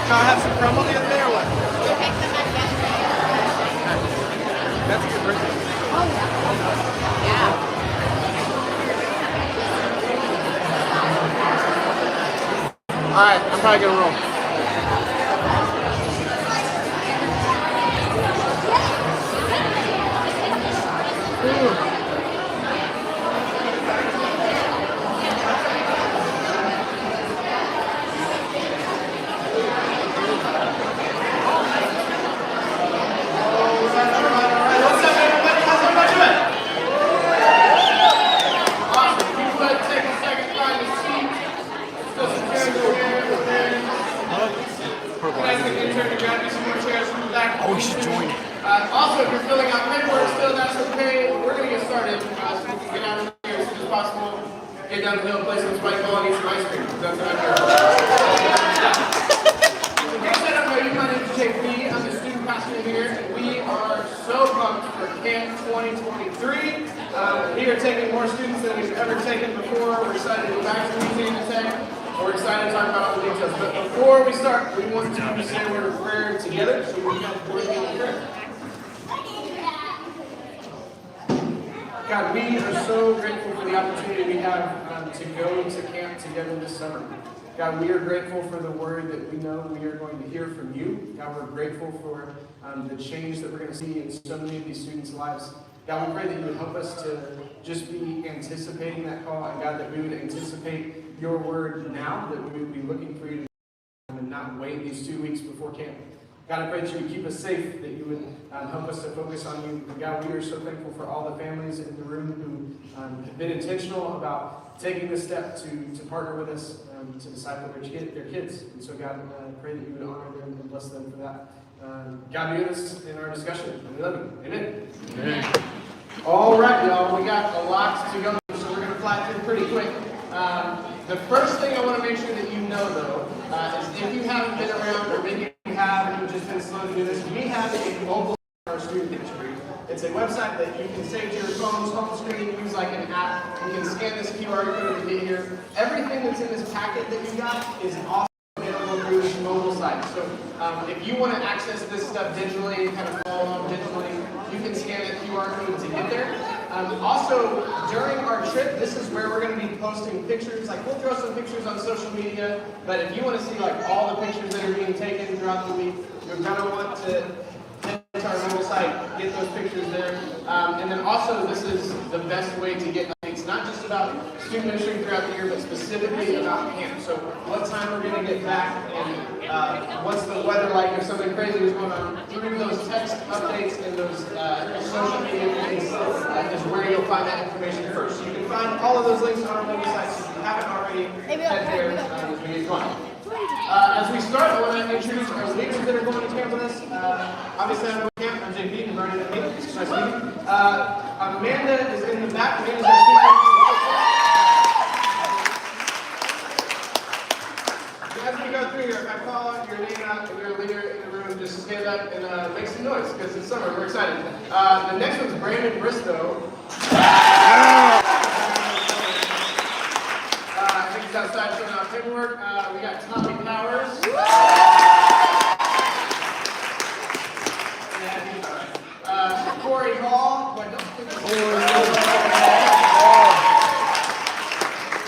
Can I have some crumble the other day or what? That's a good birthday. Alright, I'm probably gonna roll. Oh, you should join. Also, if you're filling out paperwork still, that's okay. We're going to get started so we can get out of here as soon as possible. Get down the hill, play some spike ball, and eat some ice cream. That's what I'm here. In case I don't know you, my name is JP. I'm the student pastor here, and we are so pumped for Camp 2023. We are taking more students than we've ever taken before. We're excited to go back to the Museum of Tech. We're excited to talk about all the details. But before we start, we want to say a word of prayer together. So we're going to join me in prayer. God, we are so grateful for the opportunity we have to go to camp together this summer. God, we are grateful for the word that we know we are going to hear from you. God, we're grateful for the change that we're going to see in so many of these students' lives. God, we pray that you would help us to just be anticipating that call, and God, that we would anticipate your word now, that we would be looking for you to and not wait these 2 weeks before camp. God, I pray that you would keep us safe, that you would help us to focus on you. God, we are so thankful for all the families in the room who have been intentional about taking this step to partner with us to disciple their kids. And so, God, I pray that you would honor them and bless them for that. God, be with us in our discussion. We love you. Amen. Amen. All right, y'all. We got a lot to go, so we're going to fly through pretty quick. The first thing I want to make sure that you know, though, is if you haven't been around, or maybe you have and you've just been slow to do this, we have a mobile our student history. It's a website that you can save to your phone's home screen, use like an app. You can scan this QR code to get here. Everything that's in this packet that you got is also available through this mobile site. So if you want to access this stuff digitally, kind of follow along digitally, you can scan that QR code to get there. Also, during our trip, this is where we're going to be posting pictures. Like, we'll throw some pictures on social media, but if you want to see like all the pictures that are being taken throughout the week, you're going to want to head to our mobile site, get those pictures there. And then also, this is the best way to get updates, not just about student ministry throughout the year, but specifically about camp. So what time we're going to get back, and what's the weather like, if something crazy is going on. Through those text updates and those social media links is where you'll find that information first. So you can find all of those links on our mobile site, so if you haven't already, head there as we get going. As we start, I want to introduce our leaders that are going to camp with us. Obviously, I'm with camp. I'm JP. You've already met me. Nice to meet you. Amanda is in the back. Amanda's our speaker. As we go through here, if I call out your name out and you're a leader in the room, just stand up and make some noise because it's summer. We're excited. The next one's Brandon Bristow. He's outside filling out paperwork. We got Tommy Powers. And Corey Hall. We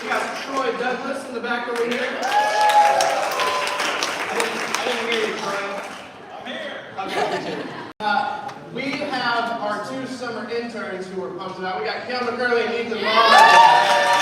got Troy Douglas in the back over here. I didn't hear you, Troy. I'm here. Okay, we have our 2 summer interns who we're pumped about. We got Kel McCurley and Ethan Long.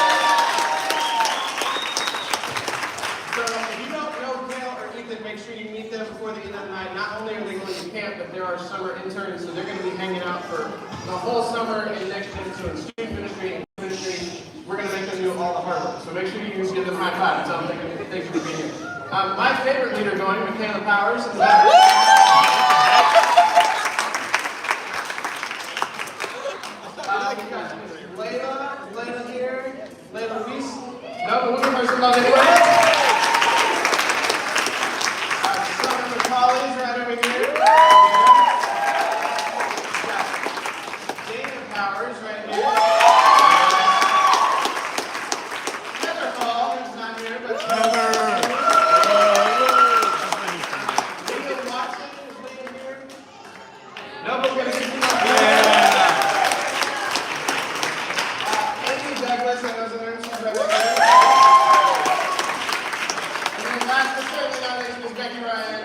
Make sure you meet them before the end of the night. Not only are they going to camp, but there are summer interns, so they're going to be hanging out for the whole summer and next year. So in student ministry and ministry, we're going to make them do all all the hard work. So make sure you give them a high five. Tell them thank you for being here. My favorite leader going, Michaela Powers, is that. We got Layla here, Layla Reese. No, the woman person not anyway. Some of the colleagues right over here. Dana Powers right here. Heather Hall, who's not here, but Leah Watson is leading here. No, but we're going to get you up here. Douglas, I know the nurse, she's right back there. And then last but certainly not least is Becky Ryan.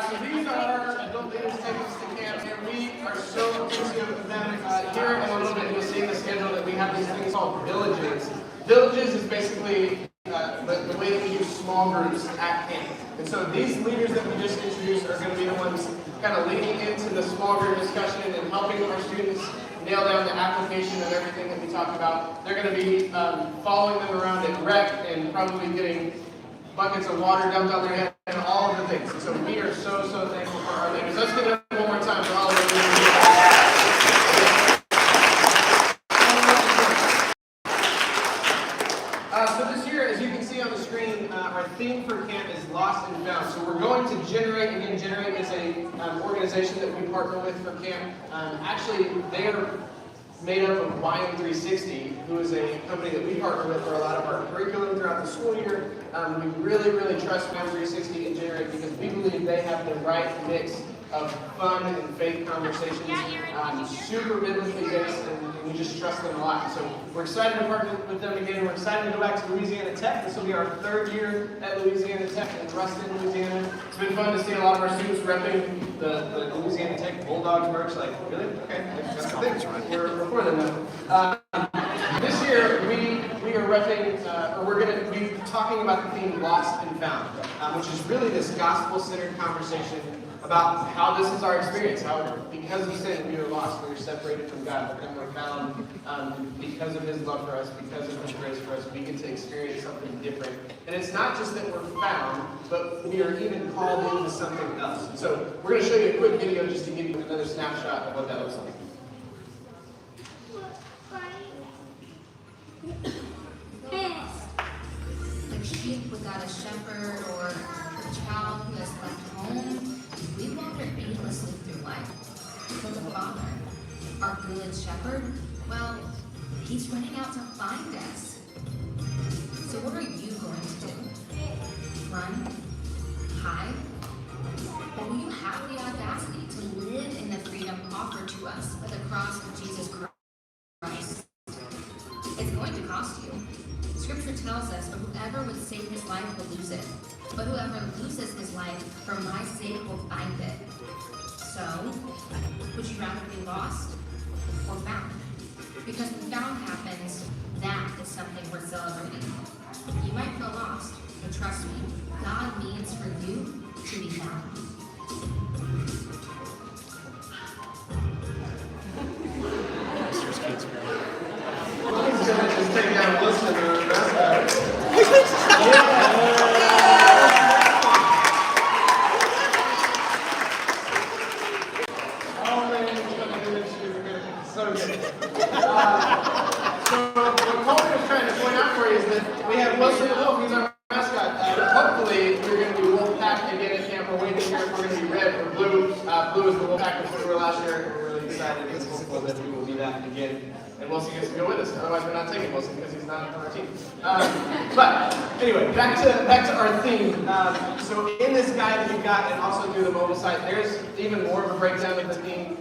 So these are our adult leaders taking us to camp, and we are so appreciative of them. Here in a little bit, you'll see in the schedule that we have these things called villages. Villages is basically the way that we use small groups at camp. And so these leaders that we just introduced are going to be the ones kind of leading into the small group discussion and helping our students nail down the application of everything that we talk about. They're going to be following them around at rec and probably getting buckets of water dumped on their head and all of the things. And so we are so thankful for our leaders. Let's give it up one more time for all of them. So this year, as you can see on the screen, our theme for camp is Lost and Found. So we're going to Generate. Again, Generate is a organization that we partner with for camp. Actually, they are made up of YM360, who is a company that we partner with for a lot of our curriculum throughout the school year. We really trust YM360 and Generate because we believe they have the right mix of fun and faith conversations, super biblically based, and we just trust them a lot. So we're excited to partner with them again. We're excited to go back to Louisiana Tech. This will be our third year at Louisiana Tech in Ruston, Louisiana. It's been fun to see a lot of our students repping the Louisiana Tech Bulldogs merch. Like, really? Okay, that's the thing. We're for them now. This year, we are repping, or we're going to be talking about the theme Lost and Found, which is really this gospel-centered conversation about how this is our experience, how because of sin we are lost, we are separated from God, but then we're found because of His love for us, because of His grace for us, we get to experience something different. And it's not just that we're found, but we are even called into something else. And so we're going to show you a quick video just to give you another snapshot of what that looks like. Like sheep without a shepherd or a child who has left home, we wander aimlessly through life. But the Father, our good shepherd, well, He's running out to find us. So what are you going to do? Run? Hide? Or will you have the audacity to live in the freedom offered to us by the cross of Jesus Christ? It's going to cost you. Scripture tells us, but whoever would save his life will lose it. But whoever loses his life for my sake will find it. So, would you rather be lost or found? Because when found happens, that is something worth celebrating. You might feel lost, but trust me, God means for you to be found. He's going to just take down a listen to the rest of it. Oh man, he's going to do this. So good. So what Colton was trying to point out for you is that we have Wilson the Wolf. He's our mascot. Hopefully, we're going to be Wolfpack again at camp. We're waiting to hear if we're going to be red or blue. Blue is the Wolfpack which we were last year. We're really excited and hopeful that we will be that again. And Wilson gets to go with us. Otherwise, we're not taking Wilson because he's not on our team. But anyway, back to our theme. So in this guide that you've got, and also through the mobile site, there's even more of a breakdown of the theme.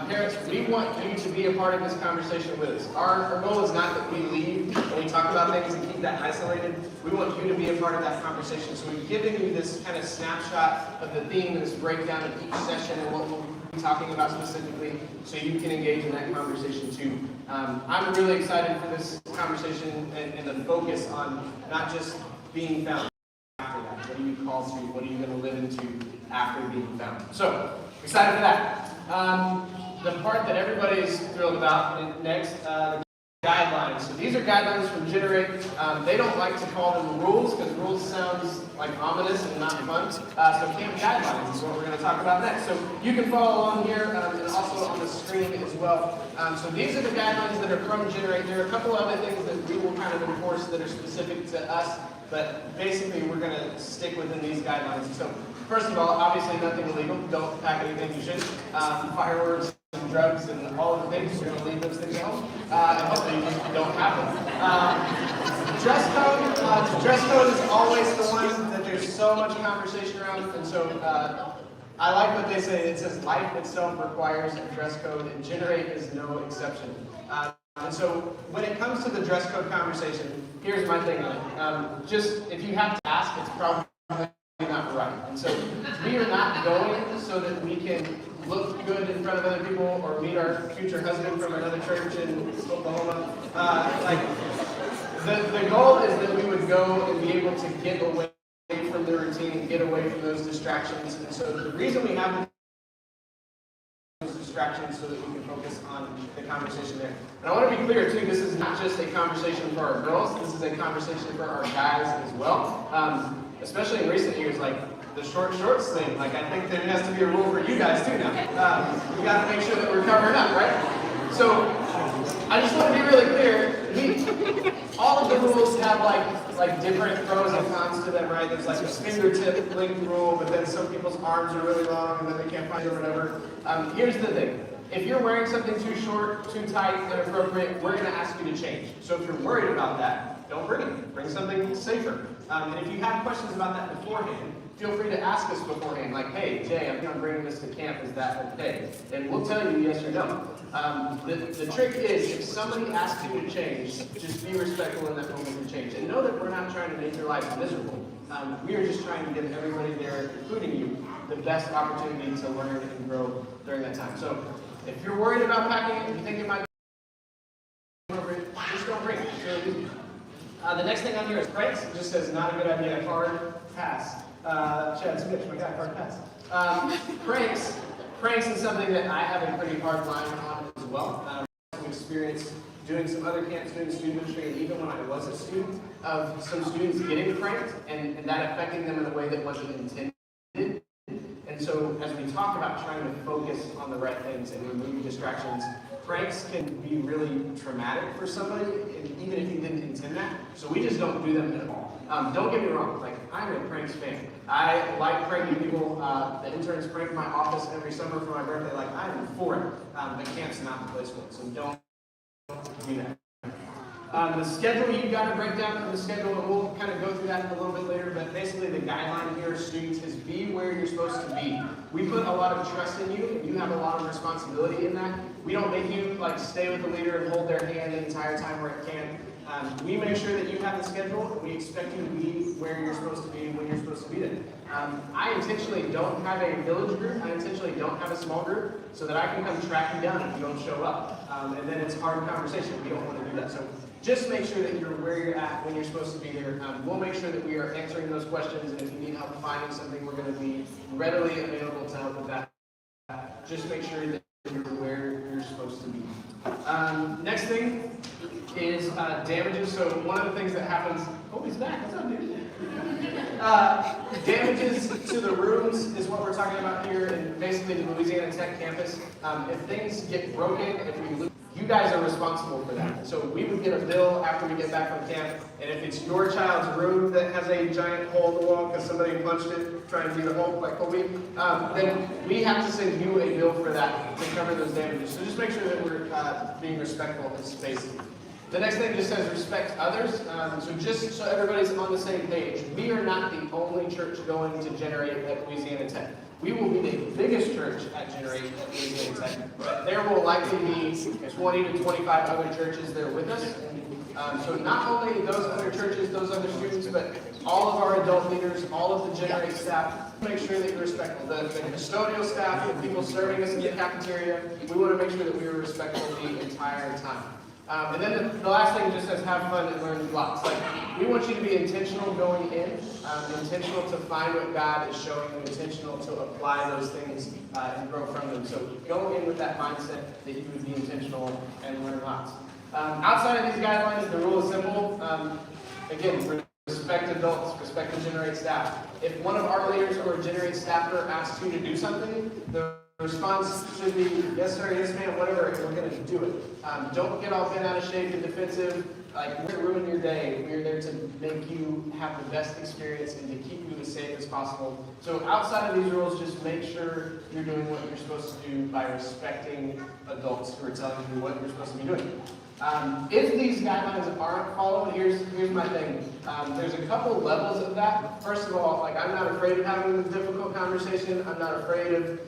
Parents, we want you to be a part of this conversation with us. Our goal is not that we leave and we talk about things and keep that isolated. We want you to be a part of that conversation. So we've given you this kind of snapshot of the theme and this breakdown of each session and what we'll be talking about specifically, so you can engage in that conversation too. I'm really excited for this conversation and the focus on not just being found after that. What are you called to? What are you going to live into after being found? So, excited for that. the part that everybody's thrilled about next, the guidelines. So these are guidelines from Generate. They don't like to call them rules because rules sounds like ominous and not fun. So camp guidelines is what we're going to talk about next. So you can follow along here and also on the screen as well. So these are the guidelines that are from Generate. There are a couple other things that we will kind of enforce that are specific to us, but basically we're going to stick within these guidelines. So first of all, obviously nothing illegal. Don't pack anything you shouldn't. Fireworks and drugs and all of the things, you're going to leave those things at home. And hopefully you don't have them. Dress code is always the one that there's so much conversation around. And so I like what they say. It says life itself requires a dress code, and Generate is no exception. And so when it comes to the dress code conversation, here's my thing on it. Just if you have to ask, it's probably not right. And so we are not going so that we can look good in front of other people or meet our future husband from another church in Oklahoma. The goal is that we would go and be able to get away from the routine, get away from those distractions. And so the reason we have those distractions so that we can focus on the conversation there. And I want to be clear too, this is not just a conversation for our girls, this is a conversation for our guys as well. Especially in recent years, like the shorts thing, like I think there has to be a rule for you guys too now. We got to make sure that we're covering up, right? So I just want to be really clear. All of the rules have like different pros and cons to them, right? There's like a fingertip length rule, but then some people's arms are really long and then they can't find it or whatever. Here's the thing. If you're wearing something too short, too tight, inappropriate, we're going to ask you to change. So if you're worried about that, don't bring it. Bring something safer. And if you have questions about that beforehand, feel free to ask us beforehand, like, hey, Jay, I'm bringing this to camp, is that okay? And we'll tell you yes or no. The trick is, if somebody asks you to change, just be respectful in that moment to change. And know that we're not trying to make your life miserable. We are just trying to give everybody there, including you, the best opportunity to learn and grow during that time. So if you're worried about packing it, if you think it might be appropriate, just don't bring it. It's really easy. The next thing on here is pranks. It just says, not a good idea, hard pass. Chad Smith, my guy, hard pass. Pranks is something that I have a pretty hard line on as well. I've experienced doing some other camps, doing student ministry, and even when I was a student, of some students getting pranked and that affecting them in a way that wasn't intended. And so as we talk about trying to focus on the right things and remove distractions, pranks can be really traumatic for somebody, even if you didn't intend that. So we just don't do them at all. Don't get me wrong, like, I'm a pranks fan. I like pranking people. The interns prank my office every summer for my birthday. Like, I'm for it. But camp's not the place for it, so don't do that. The schedule, you've got to break down the schedule, and we'll kind of go through that a little bit later, but basically the guideline here, students, is be where you're supposed to be. We put a lot of trust in you, and you have a lot of responsibility in that. We don't make you like stay with the leader and hold their hand the entire time where it can. We make sure that you have the schedule, and we expect you to be where you're supposed to be when you're supposed to be there. I intentionally don't have a village group. I intentionally don't have a small group so that I can come track you down if you don't show up. And then it's hard conversation. We don't want to do that. So just make sure that you're where you're at when you're supposed to be there. We'll make sure that we are answering those questions, and if you need help finding something, we're going to be readily available to help with that. Just make sure that you're where you're supposed to be. Next thing is damages. So one of the things that happens, oh, he's back. What's up, dude? Damages to the rooms is what we're talking about here, and basically the Louisiana Tech campus. If things get broken, if we lose, you guys are responsible for that. So we would get a bill after we get back from camp, and if it's your child's room that has a giant hole in the wall because somebody punched it trying to do the hole like Kobe, then we have to send you a bill for that to cover those damages. So just make sure that we're being respectful of the space. The next thing just says respect others. So just so everybody's on the same page, we are not the only church going to Generate at Louisiana Tech. We will be the biggest church at Generate at Louisiana Tech, but there will likely be 20 to 25 other churches there with us. So not only those other churches, those other students, but all of our adult leaders, all of the Generate staff, make sure that you're respectful. The custodial staff, the people serving us in the cafeteria, we want to make sure that we are respectful the entire time. And then the last thing just says have fun and learn lots. Like, we want you to be intentional going in, intentional to find what God is showing you, intentional to apply those things and grow from them. So go in with that mindset that you would be intentional and learn lots. Outside of these guidelines, the rule is simple. Again, respect adults, respect the Generate staff. If one of our leaders or a Generate staffer asks you to do something, the response should be, yes sir, yes ma'am, whatever, and we're going to do it. Don't get all bent out of shape and defensive. Like, we're going to ruin your day. We're there to make you have the best experience and to keep you as safe as possible. So outside of these rules, just make sure you're doing what you're supposed to do by respecting adults who are telling you what you're supposed to be doing. If these guidelines aren't followed, here's my thing. There's a couple levels of that. First of all, like, I'm not afraid of having a difficult conversation. I'm not afraid of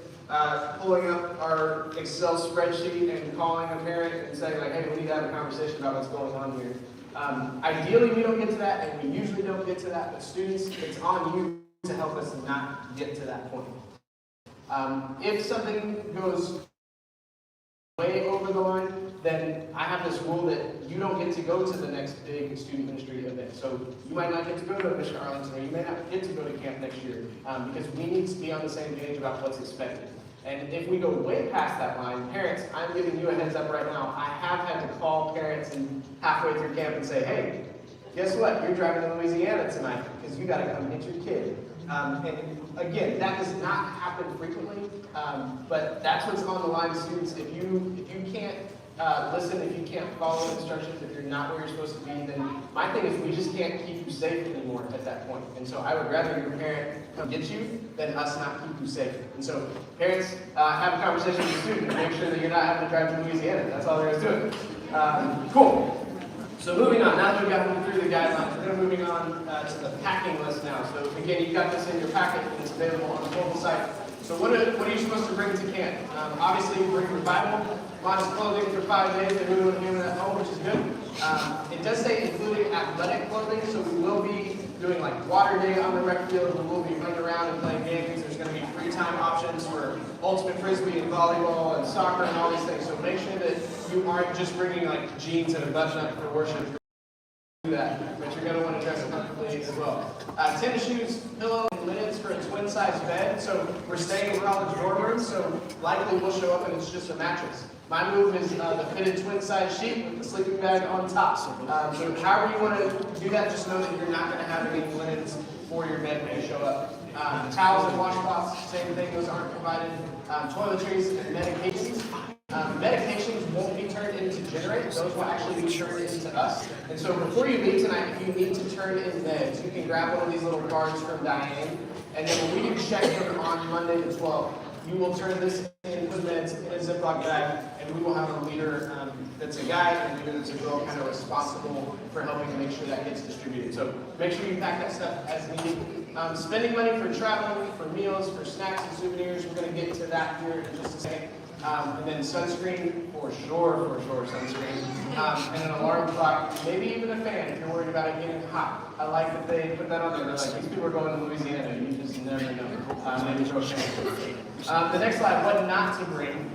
pulling up our Excel spreadsheet and calling a parent and saying, like, hey, we need to have a conversation about what's going on here. Ideally, we don't get to that, and we usually don't get to that, but students, it's on you to help us not get to that point. If something goes way over the line, then I have this rule that you don't get to go to the next big student ministry event. So you might not get to go to Mission Arlington, or you may not get to go to camp next year, because we need to be on the same page about what's expected. And if we go way past that line, parents, I'm giving you a heads up right now. I have had to call parents and halfway through camp and say, hey, guess what? You're driving to Louisiana tonight because you got to come get your kid. And again, that does not happen frequently, but that's what's on the line, students. If you can't listen, if you can't follow instructions, if you're not where you're supposed to be, then my thing is we just can't keep you safe anymore at that point. And so I would rather your parent come get you than us not keep you safe. And so parents, have a conversation with your student and make sure that you're not having to drive to Louisiana. That's all there is to it. Cool. So moving on, now that we've gotten through the guidelines, we're going to moving on to the packing list now. So again, you've got this in your packet and it's available on the mobile site. So what are you supposed to bring to camp? Obviously, you bring your Bible, modest clothing for 5 days. They really want to hammer that home, which is good. It does say including athletic clothing, so we will be doing like water day on the rec field. We will be running around and playing games. There's going to be free time options for ultimate frisbee and volleyball and soccer and all these things. So make sure that you aren't just bringing like jeans and a button-up for worship. That, but you're going to want to dress comfortably as well. Tennis shoes, pillow, and linens for a twin-size bed. So we're staying in college dorm rooms, so likely we'll show up and it's just a mattress. My move is the fitted twin-size sheet with the sleeping bag on top. So however you want to do that, just know that you're not going to have any linens for your bed when you show up. Towels and washcloths, same thing, those aren't provided. Toiletries and medications. Medications won't be turned into Generate. Those will actually be turned into us. And so before you leave tonight, if you need to turn in meds, you can grab one of these little cards from Diane. And then when we do check them on Monday the 12th, you will turn this in, put meds in a Ziploc bag, and we will have a leader that's a guy and a leader that's a girl kind of responsible for helping to make sure that gets distributed. So make sure you pack that stuff as needed. Spending money for traveling, for meals, for snacks and souvenirs, we're going to get to that here in just a second. And then sunscreen, for sure, sunscreen. And an alarm clock, maybe even a fan if you're worried about it getting hot. I like that they put that on there. They're like, these people are going to Louisiana, you just never know. Maybe throw a fan. The next slide, what not to bring.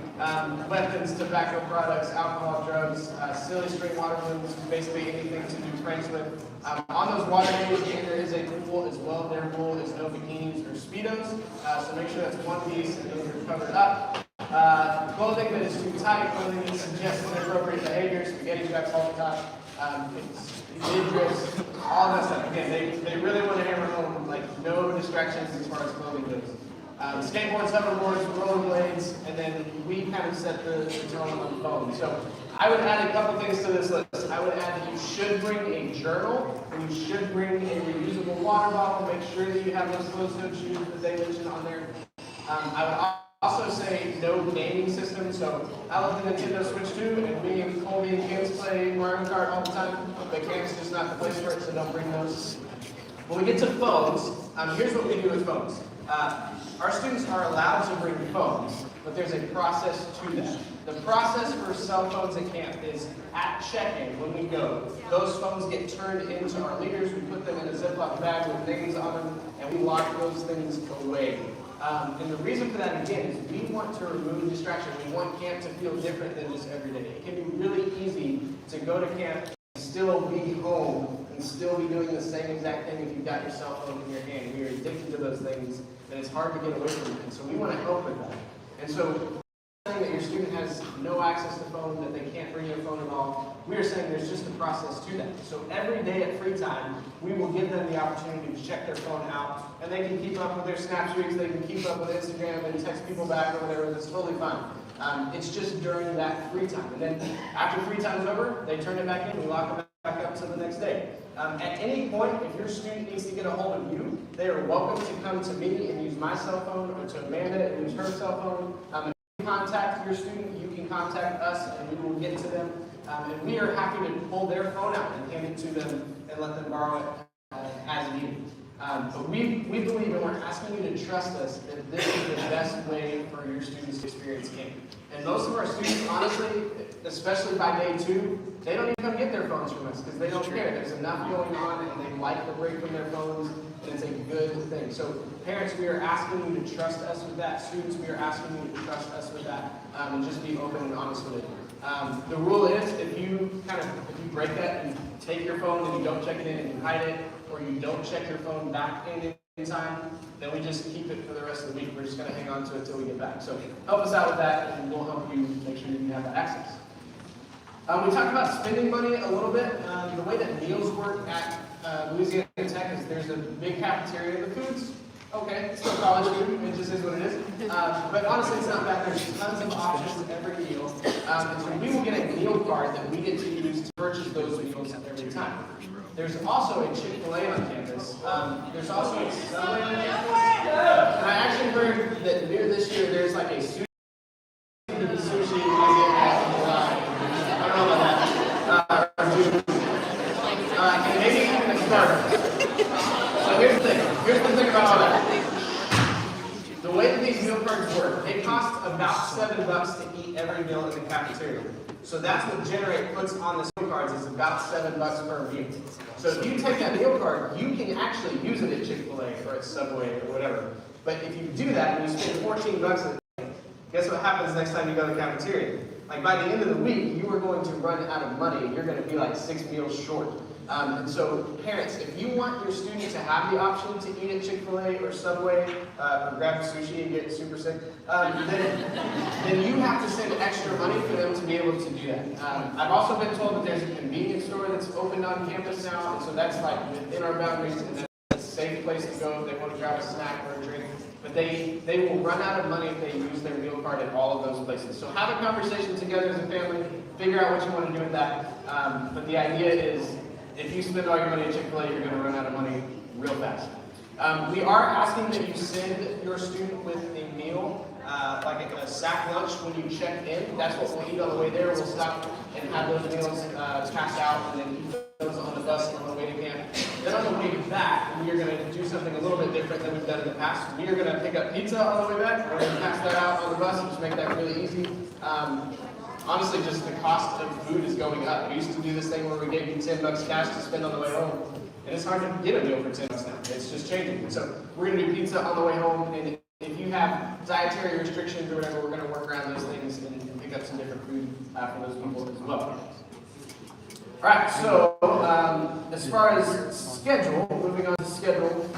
Weapons, tobacco products, alcohol, drugs, silly string water balloons, basically anything to do pranks with. On those water days, there is a rule as well. Their rule is no bikinis or Speedos. So make sure that's one piece and those are covered up. Clothing that is too tight, clothing that suggests inappropriate behavior, spaghetti straps all the time, midriffs, all that stuff. Again, they really want to hammer home, like, no distractions as far as clothing goes. Skateboards, hoverboards, rollerblades, and then we kind of set the tone on the phone. So I would add a couple things to this list. I would add that you should bring a journal, and you should bring a reusable water bottle. Make sure that you have those closed-toe shoes that they mentioned on there. I would also say no gaming system. So I love the Nintendo Switch 2, and me and Colby and Cams play Mario Kart all the time, but Cam's just not the place for it, so don't bring those. When we get to phones, here's what we do with phones. Our students are allowed to bring phones, but there's a process to that. The process for cell phones at camp is at check-in, when we go, those phones get turned into our leaders. We put them in a Ziploc bag with names on them, and we lock those things away. And the reason for that, again, is we want to remove distraction. We want camp to feel different than just every day. It can be really easy to go to camp and still be home and still be doing the same exact thing if you've got your cell phone in your hand. We are addicted to those things, and it's hard to get away from it. And so we want to help with that. And so saying that your student has no access to phone, that they can't bring their phone at all, we are saying there's just a process to that. So every day at free time, we will give them the opportunity to check their phone out, and they can keep up with their Snap streaks, they can keep up with Instagram and text people back or whatever. That's totally fine. It's just during that free time. And then after free time is over, they turn it back in, we lock them back up to the next day. At any point, if your student needs to get a hold of you, they are welcome to come to me and use my cell phone, or to Amanda and use her cell phone. Contact your student, you can contact us, and we will get to them. And we are happy to pull their phone out and hand it to them and let them borrow it as needed. But we believe, and we're asking you to trust us, that this is the best way for your students to experience camp. And most of our students, honestly, especially by day 2, they don't even come get their phones from us because they don't care. There's enough going on, and they like the break from their phones, and it's a good thing. So parents, we are asking you to trust us with that. Students, we are asking you to trust us with that, and just be open and honest with it. The rule is, if you break that and take your phone and you don't check it in and you hide it, or you don't check your phone back in time, then we just keep it for the rest of the week. We're just going to hang on to it until we get back. So help us out with that, and we'll help you make sure that you have that access. We talked about spending money a little bit. The way that meals work at Louisiana Tech is there's a big cafeteria. The food's okay, it's still college food, it just is what it is. But honestly, it's not bad. There's tons of options every meal. And so we will get a meal card that we get to use to purchase those meals every time. There's also a Chick-fil-A on campus. There's also a Subway on campus. And I actually heard that near this year there's like a sushi. I don't know about that. And maybe even a Starbucks. So here's the thing. Here's the thing about all that. The way that these meal cards work, they cost about $7 to eat every meal in the cafeteria. So that's what Generate puts on the meal cards, is about $7 per meal. So if you take that meal card, you can actually use it at Chick-fil-A or at Subway or whatever. But if you do that and you spend $14 a day, guess what happens next time you go to the cafeteria? Like by the end of the week, you are going to run out of money, and you're going to be like 6 meals short. And so parents, if you want your student to have the option to eat at Chick-fil-A or Subway, or grab sushi and get super sick, then you have to send extra money for them to be able to do that. I've also been told that there's a convenience store that's opened on campus now, and so that's like within our boundaries, and that's a safe place to go if they want to grab a snack or a drink. But they will run out of money if they use their meal card at all of those places. So have a conversation together as a family, figure out what you want to do with that. But the idea is, if you spend all your money at Chick-fil-A, you're going to run out of money real fast. We are asking that you send your student with a meal, like a sack lunch when you check in. That's what we'll eat on the way there. We'll stop and have those meals passed out, and then eat those on the bus on the way to camp. Then on the way back, we are going to do something a little bit different than we've done in the past. We are going to pick up pizza on the way back. We're going to pass that out on the bus and just make that really easy. Honestly, just the cost of food is going up. We used to do this thing where we gave you $10 cash to spend on the way home, and it's hard to get a meal for $10 now. It's just changing. So we're going to do pizza on the way home, and if you have dietary restrictions or whatever, we're going to work around those things and pick up some different food for those people as well. All right, so as far as schedule, moving on to schedule,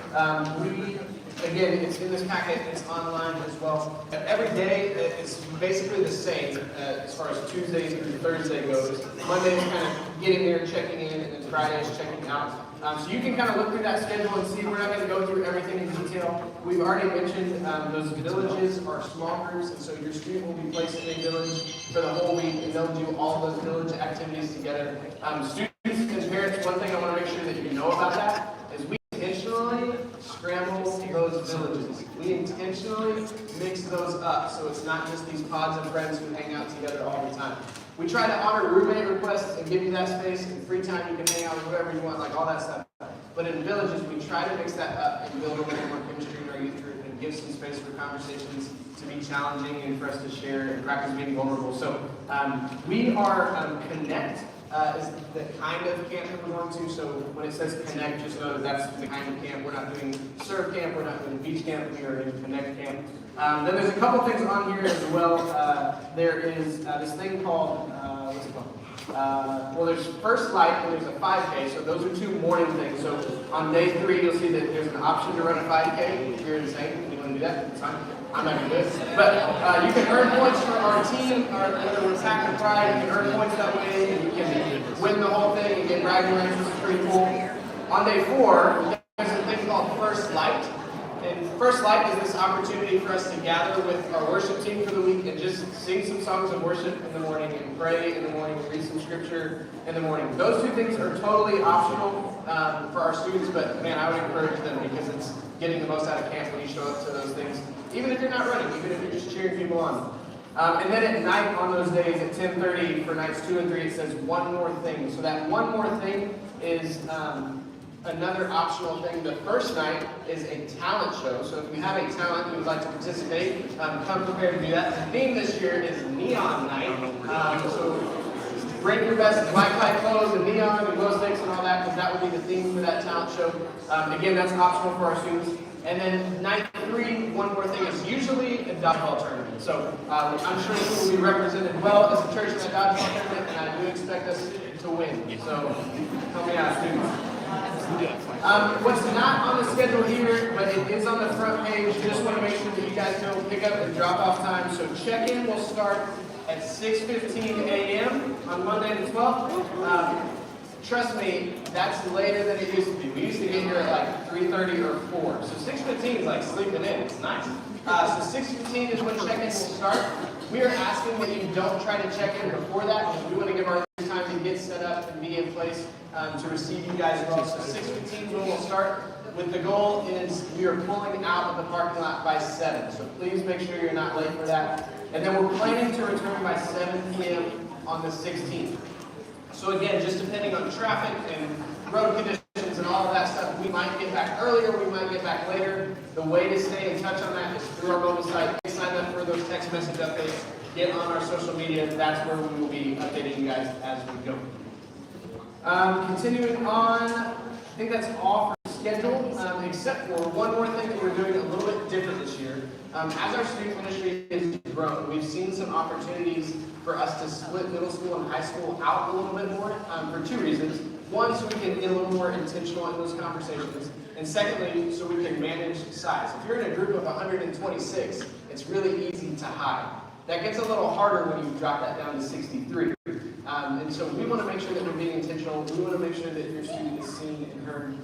again, it's in this packet, it's online as well. Every day is basically the same as far as Tuesday through Thursday goes. Monday is kind of getting there, checking in, and then Friday is checking out. So you can kind of look through that schedule and see. We're not going to go through everything in detail. We've already mentioned those villages are small groups, and so your student will be placed in a village for the whole week, and they'll do all those village activities together. Students and parents, one thing I want to make sure that you know about that is we intentionally scramble those villages. We intentionally mix those up, so it's not just these pods of friends who hang out together all the time. We try to honor roommate requests and give you that space. In free time, you can hang out with whoever you want, like all that stuff. But in villages, we try to mix that up and build a little more chemistry in our youth group and give some space for conversations to be challenging and for us to share and practice being vulnerable. So we are Connect. is the kind of camp that we're going to. So when it says Connect, just know that that's the kind of camp. We're not doing Serve Camp, we're not doing Beach Camp, we are in Connect Camp. Then there's a couple things on here as well. There is this thing called, what's it called? Well, there's First Light and there's a 5K, so those are two morning things. So on day 3, you'll see that there's an option to run a 5K. If you're insane and you want to do that, it's fine. I'm not going to do it. But you can earn points for our team, or whether we're Pack and Pride, you can earn points that way, and you can win the whole thing and get bragging rights, which is pretty cool. On day 4, there's a thing called First Light. And First Light is this opportunity for us to gather with our worship team for the week and just sing some songs of worship in the morning and pray in the morning and read some scripture in the morning. Those two things are totally optional for our students, but man, I would encourage them because it's getting the most out of camp when you show up to those things, even if you're not running, even if you're just cheering people on. And then at night on those days at 10:30 for nights 2 and 3, it says one more thing. So that one more thing is another optional thing. The first night is a talent show. So if you have a talent you would like to participate, come prepared to do that. The theme this year is Neon Night. So bring your best black tie clothes and neon and glow sticks and all that, because that will be the theme for that talent show. Again, that's optional for our students. And then night 3, one more thing, is usually a dodgeball tournament. So I'm sure we will be represented well as a church in that dodgeball tournament, and I do expect us to win. So help me out, students. What's not on the schedule here, but it is on the front page, just want to make sure that you guys know pick up and drop off time. So check-in will start at 6:15 a.m. on Monday the 12th. Trust me, that's later than it used to be. We used to get here at like 3:30 or 4. So 6:15 is like sleeping in. It's nice. So 6:15 is when check-in will start. We are asking that you don't try to check in before that, because we want to give our time to get set up and be in place to receive you guys as well. So 6:15 when we'll start. With the goal is we are pulling out of the parking lot by 7. So please make sure you're not late for that. And then we're planning to return by 7 p.m. on the 16th. So again, just depending on traffic and road conditions and all of that stuff, we might get back earlier, we might get back later. The way to stay in touch on that is through our mobile site. Sign up for those text message updates. Get on our social media. That's where we will be updating you guys as we go. Continuing on, I think that's all for schedule, except for one more thing that we're doing a little bit different this year. As our student ministry has grown, we've seen some opportunities for us to split middle school and high school out a little bit more for 2 reasons. One, so we can get a little more intentional in those conversations. And secondly, so we can manage size. If you're in a group of 126, it's really easy to hide. That gets a little harder when you drop that down to 63. And so we want to make sure that we're being intentional. We want to make sure that your student is seen and heard.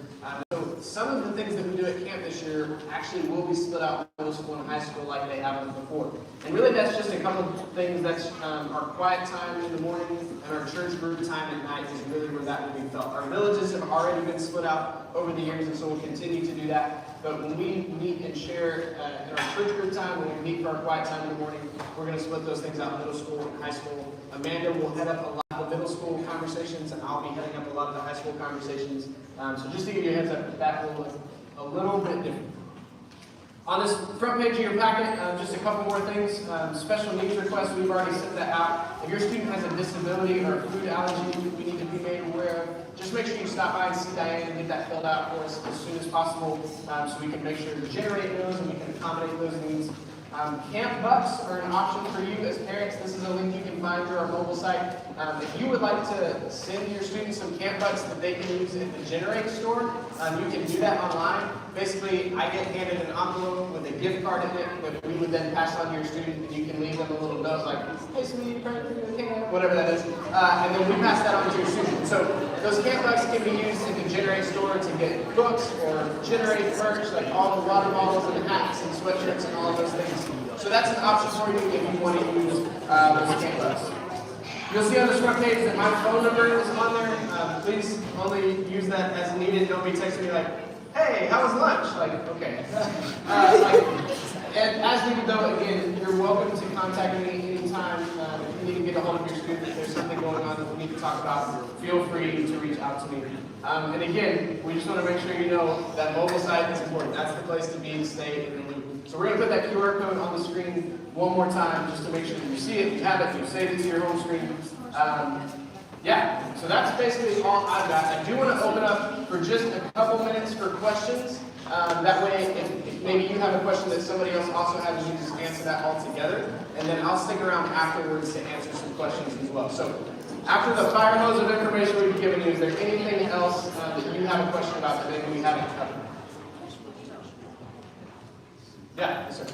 So some of the things that we do at camp this year actually will be split out in middle school and high school like they haven't before. And really that's just a couple of things. That's our quiet time in the morning and our church group time at night is really where that will be felt. Our villages have already been split out over the years, and so we'll continue to do that. But when we meet and share in our church group time, when we meet for our quiet time in the morning, we're going to split those things out in middle school and high school. Amanda will head up a lot of the middle school conversations, and I'll be heading up a lot of the high school conversations. So just to give you a heads up, that will look a little bit different. On this front page of your packet, just a couple more things. Special needs requests, we've already sent that out. If your student has a disability or a food allergy we need to be made aware of, just make sure you stop by and see Diane and get that filled out for us as soon as possible so we can make sure to generate those and we can accommodate those needs. Camp bucks are an option for you as parents. This is a link you can find through our mobile site. If you would like to send your students some camp bucks that they can use in the Generate store, you can do that online. Basically, I get handed an envelope with a gift card in it that we would then pass on to your student, and you can leave them a little note like, hey, sweetie, whatever that is, and then we pass that on to your student. So those camp bucks can be used in the Generate store to get books or Generate merch, like all the water bottles and hats and sweatshirts and all of those things. So that's an option for you if you want to use those camp bucks. You'll see on this front page that my phone number is on there. Please only use that as needed. Don't be texting me like, hey, how was lunch? Like, okay. And as needed though, again, you're welcome to contact me anytime. If you need to get a hold of your student, if there's something going on that we need to talk about, feel free to reach out to me. And again, we just want to make sure you know that mobile site is important. That's the place to be and stay in the loop. So we're going to put that QR code on the screen one more time just to make sure that you see it, you have it, you save it to your home screen. Yeah, so that's basically all I've got. I do want to open up for just a couple minutes for questions. That way, if maybe you have a question that somebody else also has, you can just answer that all together. And then I'll stick around afterwards to answer some questions as well. So after the fire hose of information we've given you, is there anything else that you have a question about that maybe we haven't covered? Yeah, yes, sir.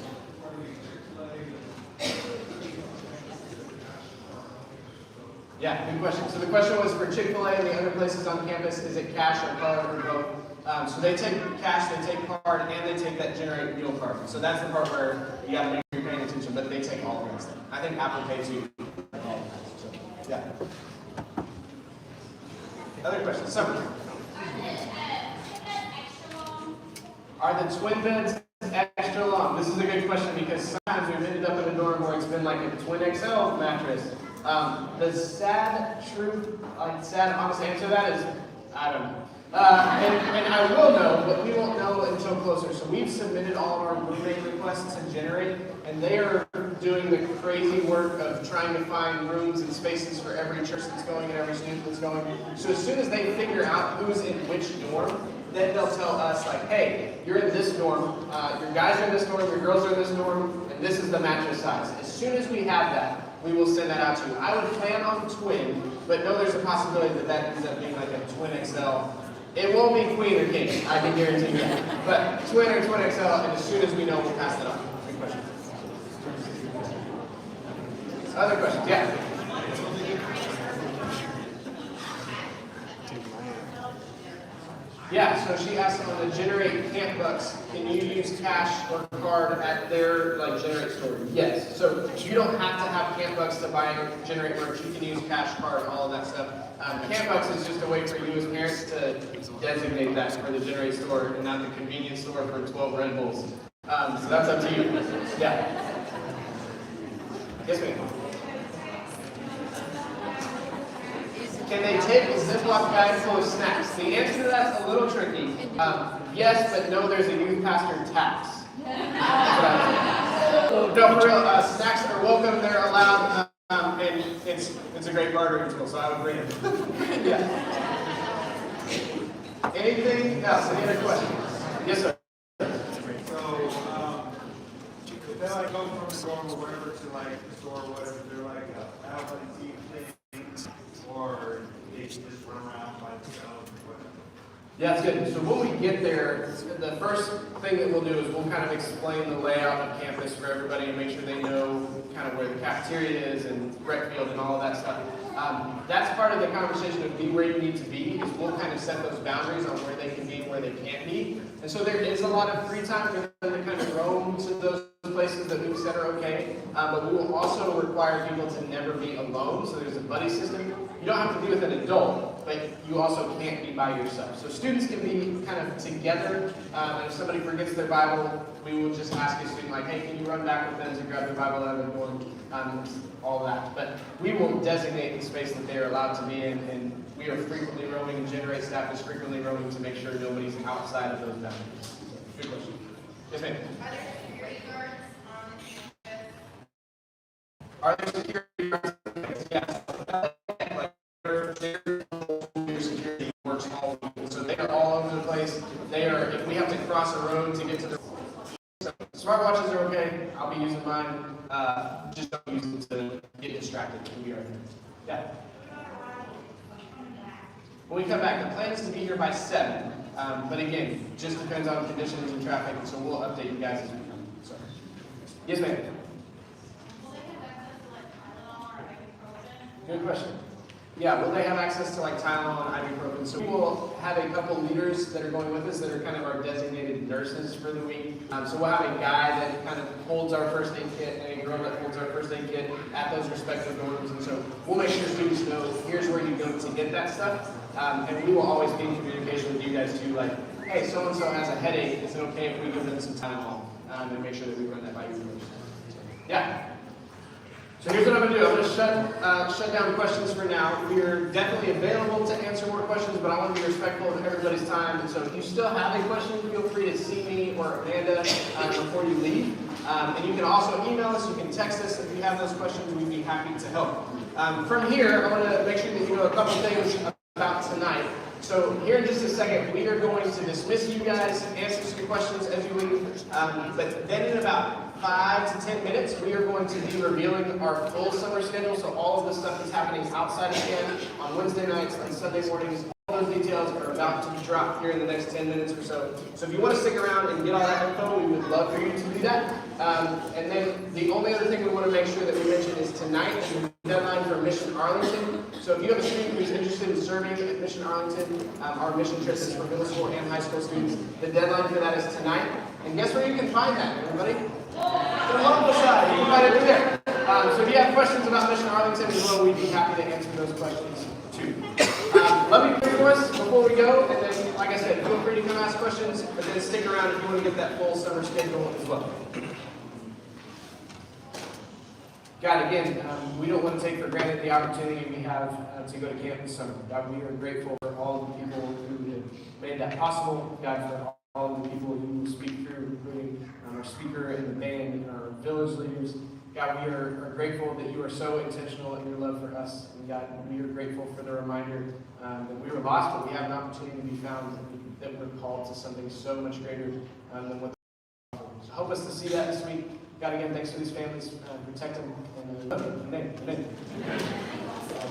Yeah, good question. So the question was for Chick-fil-A and the other places on campus, is it cash or card or both? So they take cash, they take card, and they take that generate fuel card. So that's the part where you got to make sure you're paying attention, but they take all of those things. I think Apple Pay too. So, yeah. Other questions? Summary. Are the twin beds extra long? This is a good question because sometimes we've ended up in a dorm where it's been like a twin XL mattress. The sad truth, sad honest answer to that is, I don't know. And I will know, but we won't know until closer. So we've submitted all of our roommate requests to Generate, and they are doing the crazy work of trying to find rooms and spaces for every church that's going and every student that's going. So as soon as they figure out who's in which dorm, then they'll tell us like, hey, you're in this dorm, your guys are in this dorm, your girls are in this dorm, and this is the mattress size. As soon as we have that, we will send that out to you. I would plan on twin, but no, there's a possibility that that ends up being like a twin XL. It won't be queen or king, I can guarantee you that. But twin or twin XL, and as soon as we know, we'll pass that on. Good question. Other questions? Yeah. Yeah, so she asked on the Generate Camp Bucks, can you use cash or card at their Generate store? Yes. So you don't have to have Camp Bucks to buy Generate merch. You can use cash, card, all of that stuff. Camp Bucks is just a way for you as parents to designate that for the Generate store and not the convenience store for 12 Red Bulls. So that's up to you. Yeah. Yes, ma'am. Can they take a Ziploc bag full of snacks? The answer to that's a little tricky. Yes, but no, there's a youth pastor tax. No, for real, snacks are welcome, they're allowed, and it's a great bartering tool, so I would bring it. Yeah. Anything else? Any other questions? Yes, sir. So, if they like go from the dorm or whatever to like the store or whatever, they're like out and team thing, or they just run around by themselves or whatever. Yeah, that's good. So when we get there, the first thing that we'll do is we'll kind of explain the layout of campus for everybody and make sure they know kind of where the cafeteria is and rec field and all of that stuff. That's part of the conversation of be where you need to be, is we'll kind of set those boundaries on where they can be and where they can't be. And so there is a lot of free time for them to kind of roam to those places that we've said are okay, but we will also require people to never be alone, so there's a buddy system. You don't have to be with an adult, but you also can't be by yourself. So students can be kind of together, and if somebody forgets their Bible, we will just ask a student like, hey, can you run back with them to grab their Bible out of the dorm, all that. But we will designate the space that they're allowed to be in, and we are frequently roaming, and Generate staff is frequently roaming to make sure nobody's outside of those boundaries. Good question. Yes, ma'am. Are there security guards on campus? Yes. Their security works all over. So they are all over the place. They are, if we have to cross a road to get to the smartwatches are okay. I'll be using mine. Just don't use them to get distracted. We are. Yeah. When we come back, the plan is to be here by 7. But again, just depends on conditions and traffic, so we'll update you guys as we come. So, yes, ma'am. Good question. Yeah, will they have access to like Tylenol and ibuprofen? So we will have a couple leaders that are going with us that are kind of our designated nurses for the week. So we'll have a guy that kind of holds our first aid kit and a girl that holds our first aid kit at those respective dorms. And so we'll make sure students know here's where you go to get that stuff. And we will always be in communication with you guys too, like, hey, so-and-so has a headache. Is it okay if we give them some Tylenol? And make sure that we run that by you first. So, yeah. So here's what I'm going to do. I'm going to shut down questions for now. We're definitely available to answer more questions, but I want to be respectful of everybody's time. And so if you still have a question, feel free to see me or Amanda before you leave. And you can also email us, you can text us if you have those questions, we'd be happy to help. From here, I want to make sure that you know a couple things about tonight. So here in just a second, we are going to dismiss you guys, answer some questions as you leave. But then in about 5 to 10 minutes, we are going to be revealing our full summer schedule. So all of the stuff that's happening outside of camp on Wednesday nights and Sunday mornings. All those details are about to be dropped here in the next 10 minutes or so. So if you want to stick around and get all that info, we would love for you to do that. And then the only other thing we want to make sure that we mention is tonight is the deadline for Mission Arlington. So if you have a student who's interested in serving at Mission Arlington, our mission trip is for middle school and high school students. The deadline for that is tonight. And guess where you can find that, everybody? The local side. You can find it right there. So if you have questions about Mission Arlington as well, we'd be happy to answer those questions too. Let me pray for us before we go, and then, like I said, feel free to come ask questions, but then stick around if you want to get that full summer schedule as well. God, again, we don't want to take for granted the opportunity we have to go to camp this summer. God, we are grateful for all of the people who have made that possible. God, for all of the people who speak through, including our speaker and the band and our village leaders. God, we are grateful that you are so intentional in your love for us. And God, we are grateful for the reminder that we were lost, but we have an opportunity to be found, that we're called to something so much greater than what the so help us to see that this week. God, again, thanks for these families. Protect them. And amen.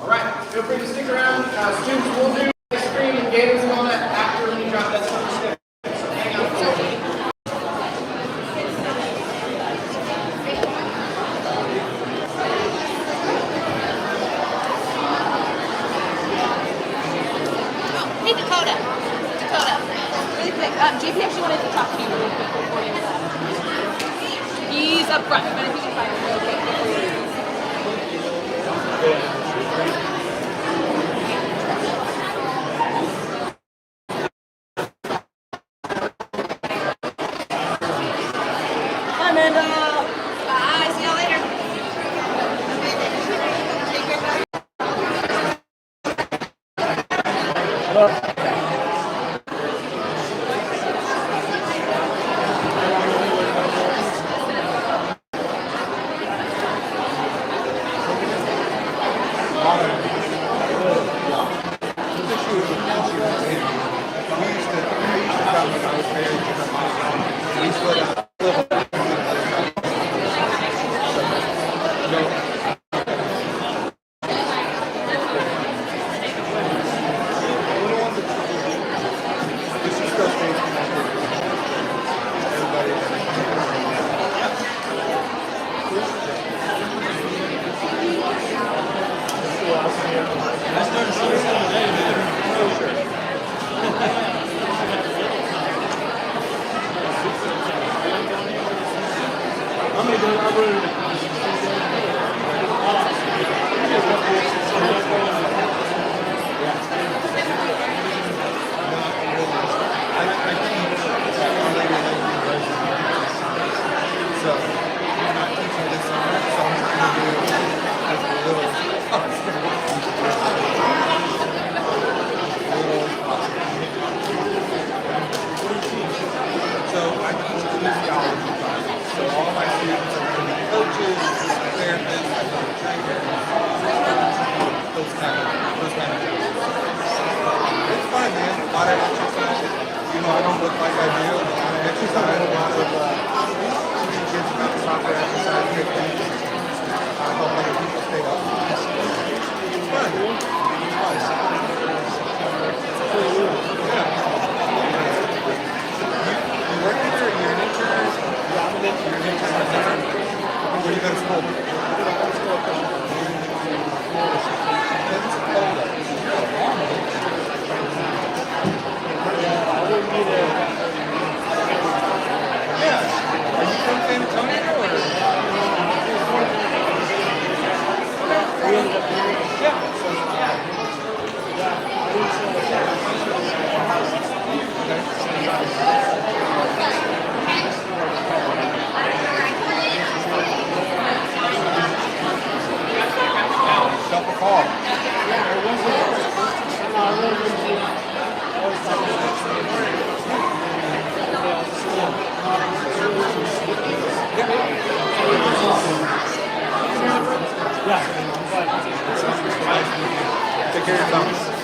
All right, feel free to stick around. Students will do ice cream and games and all that after we drop that summer schedule. So hang out for a little bit. Hey, Dakota, really quick. JP actually wanted to talk to you really quick before you left. He's up front, but if you can find him real quick before you leave. Hi, Amanda. Bye. See y'all later. Take care. Always Take care of yourself.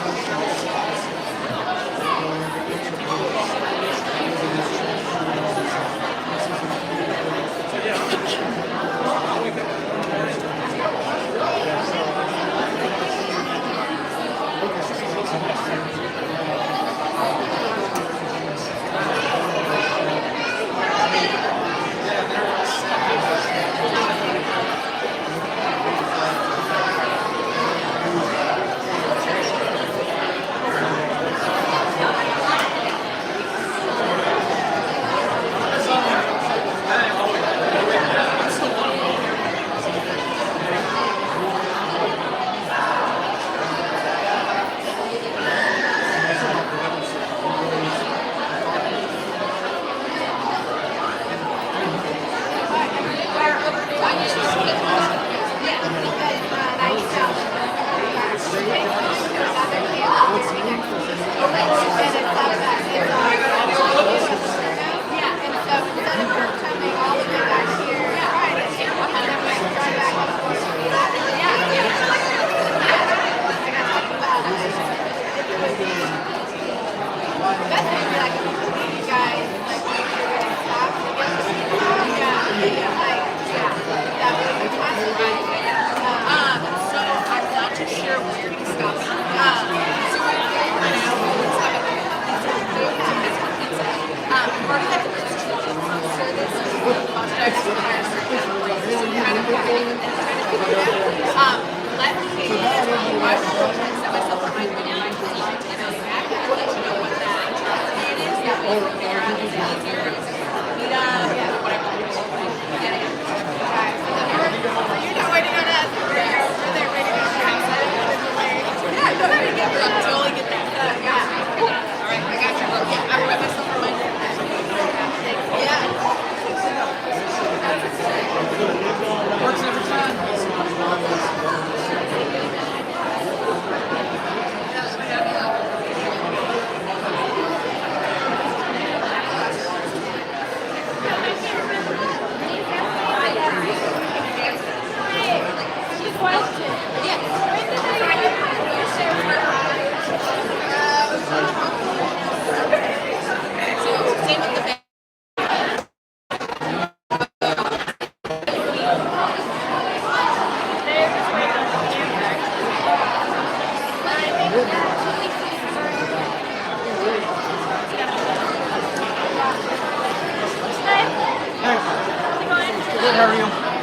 Good, how are you?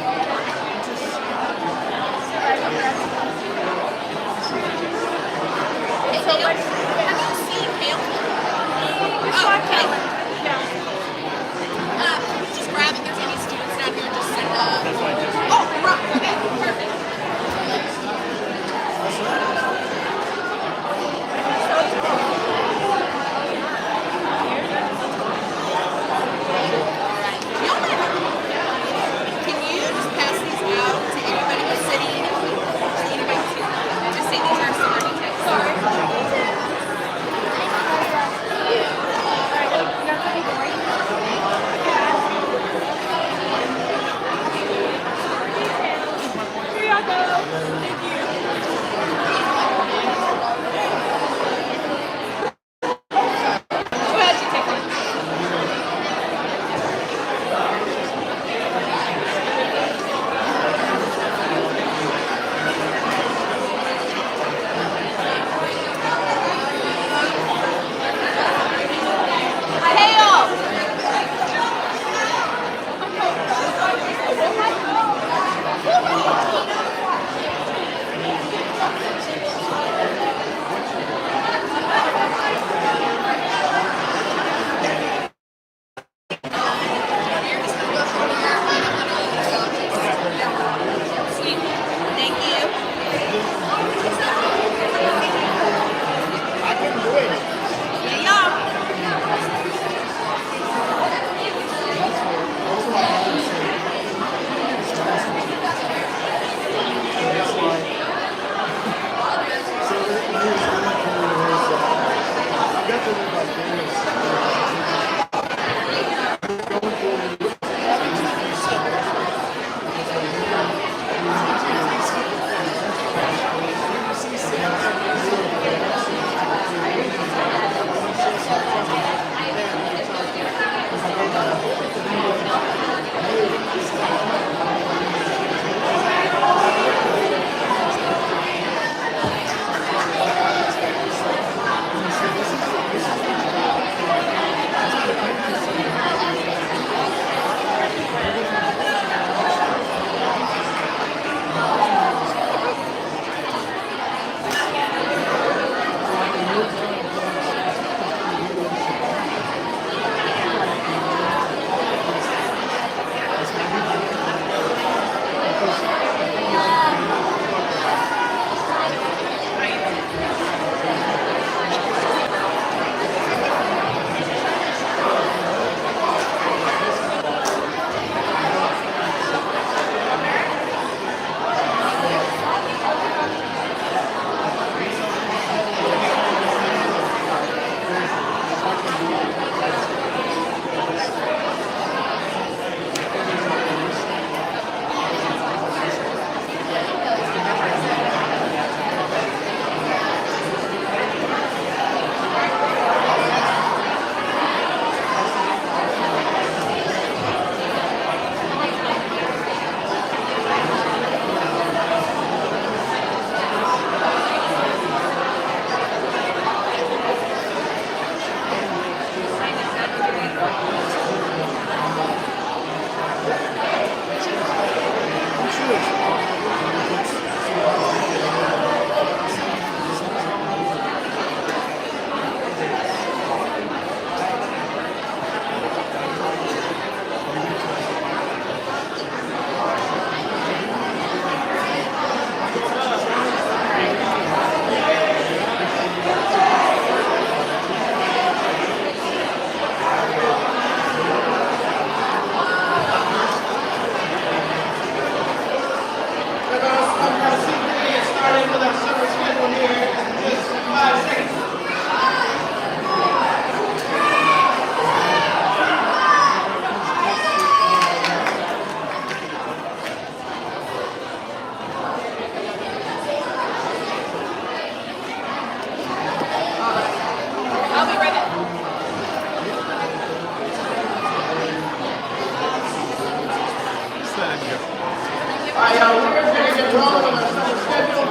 All right, y'all, we're going to get rolling on our summer schedule.